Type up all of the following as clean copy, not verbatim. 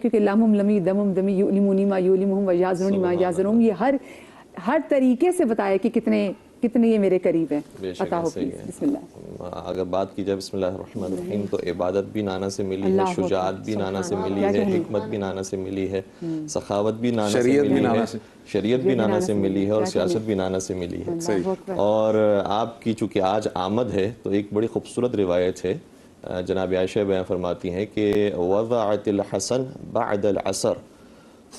کیونکہ لمم لمی دمم دمی یؤلمونی ما یؤلمہم ویازرونی ما یازرہم، یہ ہر طریقے سے بتایا کہ کتنے یہ میرے قریب ہیں۔ عطا ہو پلیز، بسم اللہ۔ اگر بات کی جائے بسم اللہ الرحمن الرحیم تو عبادت بھی نانا سے ملی ہے، شجاعت بھی نانا سے ملی ہے، حکمت بھی نانا سے ملی ہے، سخاوت بھی نانا سے ملی ہے، شریعت بھی نانا سے ملی ہے، اور سیاست بھی نانا سے ملی ہے۔ اور آپ کی چونکہ آج آمد ہے تو ایک بڑی خوبصورت روایت ہے، جناب عائشہ بیان فرماتی ہیں کہ وضعت الحسن بعد العصر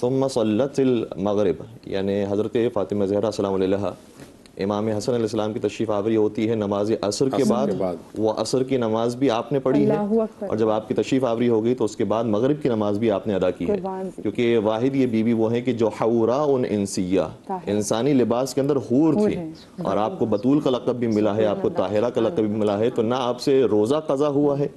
ثم صلت المغرب، یعنی حضرت فاطمہ زہرا سلام علیہا امام حسن علیہ السلام کی تشریف آوری ہوتی ہے نماز عصر کے بعد، وہ عصر کی نماز بھی آپ نے پڑھی ہے، اور جب آپ کی تشریف آوری ہو گئی تو اس کے بعد مغرب کی نماز بھی آپ نے ادا کی ہے، کیونکہ واحد یہ بیوی وہ ہیں کہ جو حوراء انسیہ، انسانی لباس کے اندر حور تھی، اور آپ کو بطول کا لقب بھی ملا ہے، آپ کو طاہرہ کا لقب بھی ملا ہے، تو نہ آپ سے روزہ قضا ہوا ہے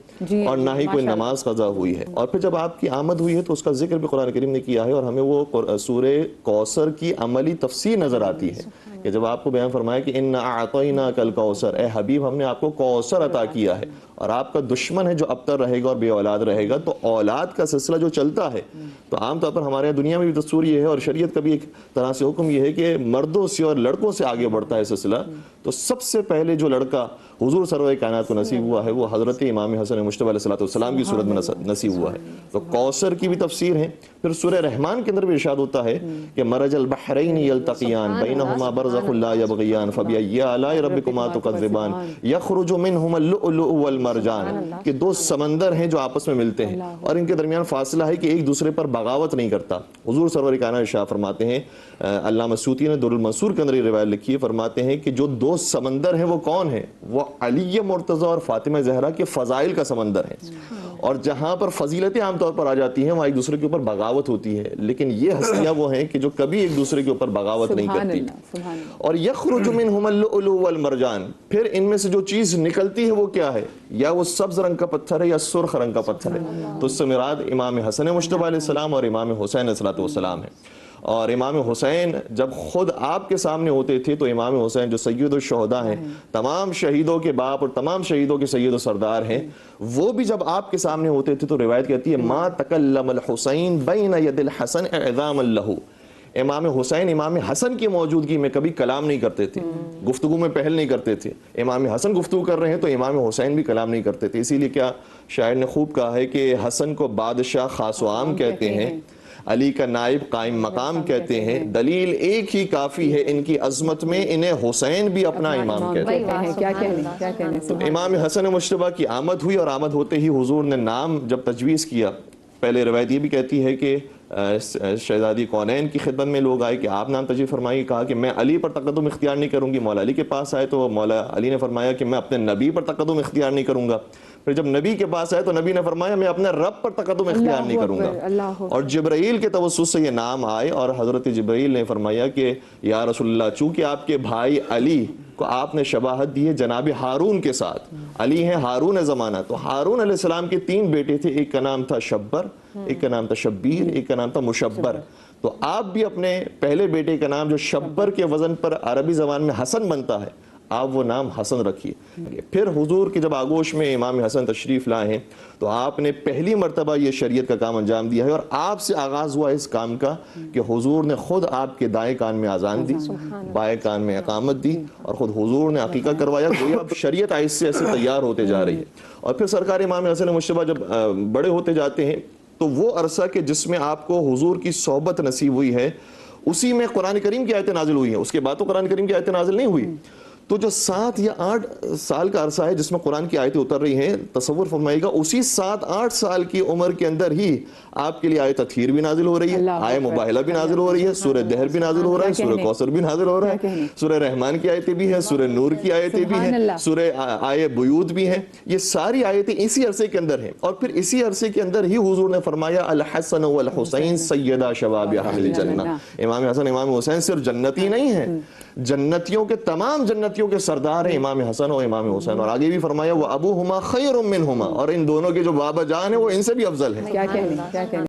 اور نہ ہی کوئی نماز قضا ہوئی ہے۔ اور پھر جب آپ کی آمد ہوئی ہے تو اس کا ذکر بھی قرآن کریم نے کیا ہے، اور ہمیں وہ سورہ کوثر کی عملی تفسیر نظر آتی ہے کہ جب آپ کو بیان فرمایا کہ اِنَّا أَعْطَيْنَاكَ الْكَوْثَرَ، اے حبیب ہم نے آپ کو کوثر عطا کیا ہے، اور آپ کا دشمن ہے جو ابتر رہے گا اور بے اولاد رہے گا، تو اولاد کا سلسلہ جو چلتا ہے تو عام طور پر ہمارے دنیا میں بھی دستور یہ ہے، اور شریعت کا بھی ایک طرح سے حکم یہ ہے کہ مردوں سے اور لڑکوں سے آگے بڑھتا ہے سلسلہ، تو سب سے پہلے جو لڑکا حضور سرور کائنات کو نصیب ہوا ہے وہ حضرت امام حسن مجتبیٰ علیہ السلام کی صورت میں نصیب ہوا ہے۔ تو کوثر کی بھی تفسیر ہے۔ پھر سورہ رحمان کے اندر بھی ارشاد ہوتا ہے کہ مرج البحرین یلتقیان بینہما برزخ لا یبغیان فبأی آلاء ربکما تکذبان یخرج منہما اللؤلؤ والمرجان، کہ دو سمندر ہیں جو آپس میں ملتے ہیں اور ان کے درمیان فاصلہ ہے کہ ایک دوسرے پر بغاوت نہیں کرتا۔ حضور سرور کائنات ارشاد فرماتے ہیں، علامہ سیوطی نے در المنصور کے اندر یہ روایت لکھی ہے، فرماتے ہیں کہ جو دو سمندر ہیں وہ کون ہیں؟ وہ علی مرتضیٰ اور فاطمہ زہرا کے فضائل کا سمندر ہے، اور جہاں پر فضیلتیں عام طور پر آ جاتی ہیں وہاں ایک دوسرے کے اوپر بغاوت ہوتی ہے، لیکن یہ ہستیاں وہ ہیں کہ جو کبھی ایک دوسرے کے اوپر بغاوت نہیں کرتی۔ اور یخرج منہما اللؤلؤ والمرجان، پھر ان میں سے جو چیز نکلتی ہے وہ کیا ہے؟ یا وہ سبز رنگ کا پتھر ہے یا سرخ رنگ کا پتھر ہے، تو اس سے مراد امام حسن مجتبیٰ علیہ السلام اور امام حسین علیہ السلام ہے۔ اور امام حسین جب خود آپ کے سامنے ہوتے تھے تو امام حسین جو سید الشہداء ہیں، تمام شہیدوں کے باپ اور تمام شہیدوں کے سید و سردار ہیں، وہ بھی جب آپ کے سامنے ہوتے تھے تو روایت کہتی ہے ما تکلم الحسین بین ید الحسن اعظاما لہ، امام حسین امام حسن کی موجودگی میں کبھی کلام نہیں کرتے تھے، گفتگو میں پہل نہیں کرتے تھے۔ امام حسن گفتگو کر رہے ہیں تو امام حسین بھی کلام نہیں کرتے تھے، اسی لیے کیا شاعر نے خوب کہا ہے کہ حسن کو بادشاہ خاص و عام کہتے ہیں، علی کا نائب قائم مقام کہتے ہیں، دلیل ایک ہی کافی ہے ان کی عظمت میں، انہیں حسین بھی اپنا امام کہتے ہیں۔ تو امام حسن مجتبیٰ کی آمد ہوئی، اور آمد ہوتے ہی حضور نے نام جب تجویز کیا، پہلے روایت یہ بھی کہتی ہے کہ شہزادی کونین کی خدمت میں لوگ آئے کہ آپ نام تجویز فرمائیے، کہا کہ میں علی پر تقدم اختیار نہیں کروں گی، مولا علی کے پاس آئے تو مولا علی نے فرمایا کہ میں اپنے نبی پر تقدم اختیار نہیں کروں گا، پھر جب نبی کے پاس آئے تو نبی نے فرمایا میں اپنے رب پر تقدم اختیار نہیں کروں گا، اور جبرائیل کے توسط سے یہ نام آئے، اور حضرت جبرائیل نے فرمایا کہ یا رسول اللہ چونکہ آپ کے بھائی علی کو آپ نے شباہت دی ہے جناب ہارون کے ساتھ، علی ہیں ہارون زمانہ، تو ہارون علیہ السلام کے 3 بیٹے تھے، ایک کا نام تھا شبر، ایک کا نام تھا شبیر، ایک کا نام تھا مشبر، تو آپ بھی اپنے پہلے بیٹے کا نام جو شبر کے وزن پر عربی زبان میں حسن بنتا ہے، آپ وہ نام حسن رکھیے۔ پھر حضور کے جب آگوش میں امام حسن تشریف لائے ہیں تو آپ نے پہلی مرتبہ یہ شریعت کا کام انجام دیا ہے، اور آپ سے آغاز ہوا اس کام کا کہ حضور نے خود آپ کے دائیں کان میں اذان دی، بائیں کان میں اقامت دی، اور خود حضور نے عقیقہ کروایا، گویا شریعت ایسے ایسے تیار ہوتے جا رہی ہے۔ اور پھر سرکار امام حسن مجتبیٰ جب بڑے ہوتے جاتے ہیں تو وہ عرصہ کہ جس میں آپ کو حضور کی صحبت نصیب ہوئی ہے اسی میں قرآن کریم کی آیتیں نازل ہوئی ہیں، اس کے بعد تو قرآن کریم کی آیتیں نازل نہیں ہوئی، تو جو 7 یا 8 سال کا عرصہ ہے جس میں قرآن کی آیتیں اتر رہی ہیں، تصور فرمائیے گا اسی 7-8 سال کی عمر کے اندر ہی آپ کے لیے آیت تطہیر بھی نازل ہو رہی ہے، آیت مباہلہ بھی نازل ہو رہی ہے، سورہ دہر بھی نازل ہو رہا ہے، سورہ کوثر بھی نازل ہو رہا ہے، سورہ رحمان کی آیتیں بھی ہیں، سورہ نور کی آیتیں بھی ہیں، سورہ آیہ بیوت بھی ہیں، یہ ساری آیتیں اسی عرصے کے اندر ہیں۔ اور پھر اسی عرصے کے اندر ہی حضور نے فرمایا الحسن والحسین سیدا شباب اہل الجنہ، امام حسن امام حسین صرف جنتی نہیں ہیں، جنتیوں کے تمام جنتیوں کے سردار ہیں امام حسن اور امام حسین، اور آگے بھی فرمایا وہ ابوہما خیر منہما، اور ان دونوں کے جو بابا جان ہیں وہ ان سے بھی افضل ہیں۔